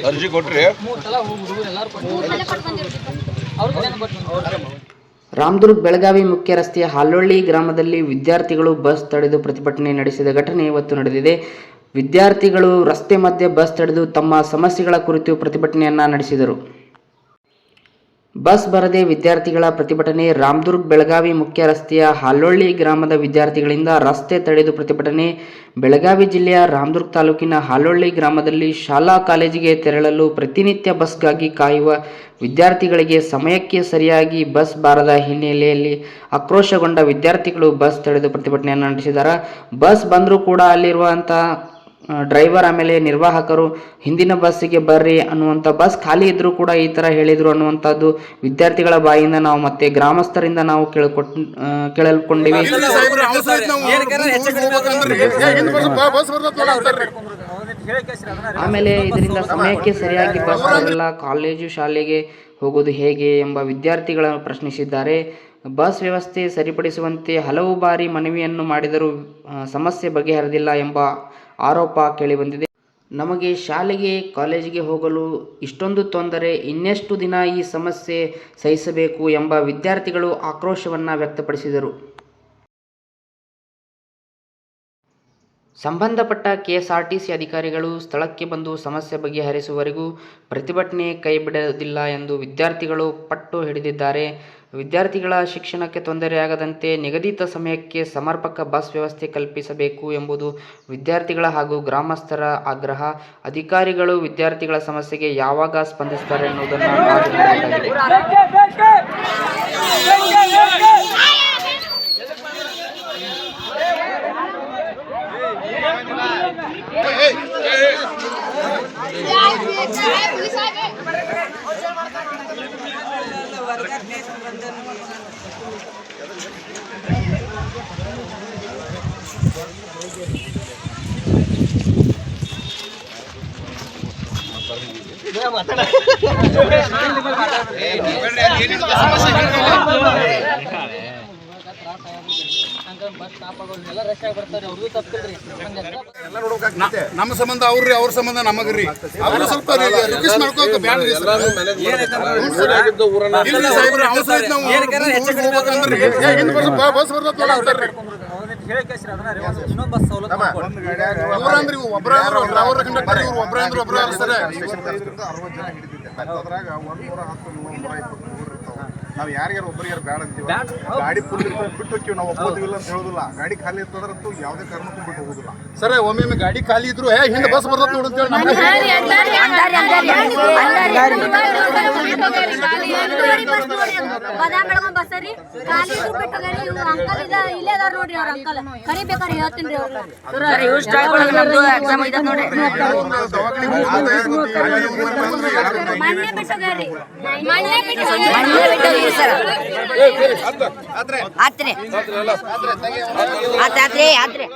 ಅರ್ಜಿ ಕೊಟ್ರಿ. ರಾಮದುರ್ಗ ಬೆಳಗಾವಿ ಮುಖ್ಯ ರಸ್ತೆಯ ಹಾಲೊಳ್ಳಿ ಗ್ರಾಮದಲ್ಲಿ ವಿದ್ಯಾರ್ಥಿಗಳು ಬಸ್ ತಡೆದು ಪ್ರತಿಭಟನೆ ನಡೆಸಿದ ಘಟನೆ ಇವತ್ತು ನಡೆದಿದೆ. ವಿದ್ಯಾರ್ಥಿಗಳು ರಸ್ತೆ ಮಧ್ಯೆ ಬಸ್ ತಡೆದು ತಮ್ಮ ಸಮಸ್ಯೆಗಳ ಕುರಿತು ಪ್ರತಿಭಟನೆಯನ್ನ ನಡೆಸಿದರು. ಬಸ್ ಬರದೆ ವಿದ್ಯಾರ್ಥಿಗಳ ಪ್ರತಿಭಟನೆ. ರಾಮದುರ್ಗ ಬೆಳಗಾವಿ ಮುಖ್ಯ ರಸ್ತೆಯ ಹಾಲೊಳ್ಳಿ ಗ್ರಾಮದ ವಿದ್ಯಾರ್ಥಿಗಳಿಂದ ರಸ್ತೆ ತಡೆದು ಪ್ರತಿಭಟನೆ. ಬೆಳಗಾವಿ ಜಿಲ್ಲೆಯ ರಾಮದುರ್ಗ ತಾಲೂಕಿನ ಹಾಲೊಳ್ಳಿ ಗ್ರಾಮದಲ್ಲಿ ಶಾಲಾ ಕಾಲೇಜಿಗೆ ತೆರಳಲು ಪ್ರತಿನಿತ್ಯ ಬಸ್ಗಾಗಿ ಕಾಯುವ ವಿದ್ಯಾರ್ಥಿಗಳಿಗೆ ಸಮಯಕ್ಕೆ ಸರಿಯಾಗಿ ಬಸ್ ಬಾರದ ಹಿನ್ನೆಲೆಯಲ್ಲಿ ಆಕ್ರೋಶಗೊಂಡ ವಿದ್ಯಾರ್ಥಿಗಳು ಬಸ್ ತಡೆದು ಪ್ರತಿಭಟನೆಯನ್ನು ನಡೆಸಿದ್ದಾರೆ. ಬಸ್ ಬಂದರೂ ಕೂಡ ಅಲ್ಲಿರುವಂಥ ಡ್ರೈವರ್ ಆಮೇಲೆ ನಿರ್ವಾಹಕರು ಹಿಂದಿನ ಬಸ್ಸಿಗೆ ಬರ್ರಿ ಅನ್ನುವಂಥ, ಬಸ್ ಖಾಲಿ ಇದ್ರೂ ಕೂಡ ಈ ಥರ ಹೇಳಿದರು ಅನ್ನುವಂಥದ್ದು ವಿದ್ಯಾರ್ಥಿಗಳ ಬಾಯಿಂದ ನಾವು ಮತ್ತೆ ಗ್ರಾಮಸ್ಥರಿಂದ ನಾವು ಕೇಳಲ್ಕೊಂಡಿವಿ. ಆಮೇಲೆ ಇದರಿಂದ ಸಮಯಕ್ಕೆ ಸರಿಯಾಗಿ ಬಸ್ ಬರಲ್ಲ, ಕಾಲೇಜು ಶಾಲೆಗೆ ಹೋಗೋದು ಹೇಗೆ ಎಂಬ ವಿದ್ಯಾರ್ಥಿಗಳನ್ನು ಪ್ರಶ್ನಿಸಿದ್ದಾರೆ. ಬಸ್ ವ್ಯವಸ್ಥೆ ಸರಿಪಡಿಸುವಂತೆ ಹಲವು ಬಾರಿ ಮನವಿಯನ್ನು ಮಾಡಿದರೂ ಸಮಸ್ಯೆ ಬಗೆಹರಿದಿಲ್ಲ ಎಂಬ ಆರೋಪ ಕೇಳಿಬಂದಿದೆ. ನಮಗೆ ಶಾಲೆಗೆ ಕಾಲೇಜಿಗೆ ಹೋಗಲು ಇಷ್ಟೊಂದು ತೊಂದರೆ, ಇನ್ನೆಷ್ಟು ದಿನ ಈ ಸಮಸ್ಯೆ ಸಹಿಸಬೇಕು ಎಂಬ ವಿದ್ಯಾರ್ಥಿಗಳು ಆಕ್ರೋಶವನ್ನು ವ್ಯಕ್ತಪಡಿಸಿದರು. ಸಂಬಂಧಪಟ್ಟ ಕೆಎಸ್ಆರ್ಟಿಸಿ ಅಧಿಕಾರಿಗಳು ಸ್ಥಳಕ್ಕೆ ಬಂದು ಸಮಸ್ಯೆ ಬಗೆಹರಿಸುವವರೆಗೂ ಪ್ರತಿಭಟನೆ ಕೈಬಿಡುವುದಿಲ್ಲ ಎಂದು ವಿದ್ಯಾರ್ಥಿಗಳು ಪಟ್ಟು ಹಿಡಿದಿದ್ದಾರೆ. ವಿದ್ಯಾರ್ಥಿಗಳ ಶಿಕ್ಷಣಕ್ಕೆ ತೊಂದರೆಯಾಗದಂತೆ ನಿಗದಿತ ಸಮಯಕ್ಕೆ ಸಮರ್ಪಕ ಬಸ್ ವ್ಯವಸ್ಥೆ ಕಲ್ಪಿಸಬೇಕು ಎಂಬುದು ವಿದ್ಯಾರ್ಥಿಗಳ ಹಾಗೂ ಗ್ರಾಮಸ್ಥರ ಆಗ್ರಹ. ಅಧಿಕಾರಿಗಳು ವಿದ್ಯಾರ್ಥಿಗಳ ಸಮಸ್ಯೆಗೆ ಯಾವಾಗ ಸ್ಪಂದಿಸುತ್ತಾರೆ ಎನ್ನುವುದನ್ನು ಕಾದು ನೋಡಬೇಕಾಗಿದೆ. ನಮ್ಮ ಸಂಬಂಧ ಅವ್ರಿ, ಅವ್ರ ಸಂಬಂಧ ನಮಗ್ರಿ. ಅವ್ರು ಸ್ವಲ್ಪ ರಿಕ್ವೆಸ್ಟ್ ಮಾಡ್ಕೋತ ಬ್ಯಾಡ್ರಿ ಬಸ್ ಬರ್ತಂದ್ರಿ. ಒಬ್ಬರ ಡ್ರೈವರ್ ಕಂಡಕ್ಟರ್ ಇವ್ರು ಒಬ್ಬರ ಅಂದ್ರೆ ಒಬ್ಬರ ಸರ್. 60 ಜನ ಹಿಡಿದಿದ್ದೆ. ಅದ್ರಾಗ 110 ನಾವು ಯಾರಿಗಾರು ಒಬ್ಬರಿಗಾರು ಬ್ಯಾಡ ಅಂತೀವಿ. ಗಾಡಿ ಫುಲ್ ಬಿಟ್ಟು ಹೋಗ್ತೀವಿ, ನಾವು ಒಪ್ಪೋದಿಲ್ಲ ಅಂತ ಹೇಳೋದಿಲ್ಲ. ಗಾಡಿ ಖಾಲಿ ಇರ್ತದ್ರಂತೂ ಯಾವುದೇ ಕಾರಣಕ್ಕೂ ಬಿಟ್ಟು ಹೋಗೋದಿಲ್ಲ. ಸರ್ ಒಮ್ಮೆ ಗಾಡಿ ಖಾಲಿ ಇದ್ರು ಹಿಂದೆ ಬಸ್ ಬರ್ತದೆ ನೋಡು ಅಂತೇಳಿ ಆತ್ರೆ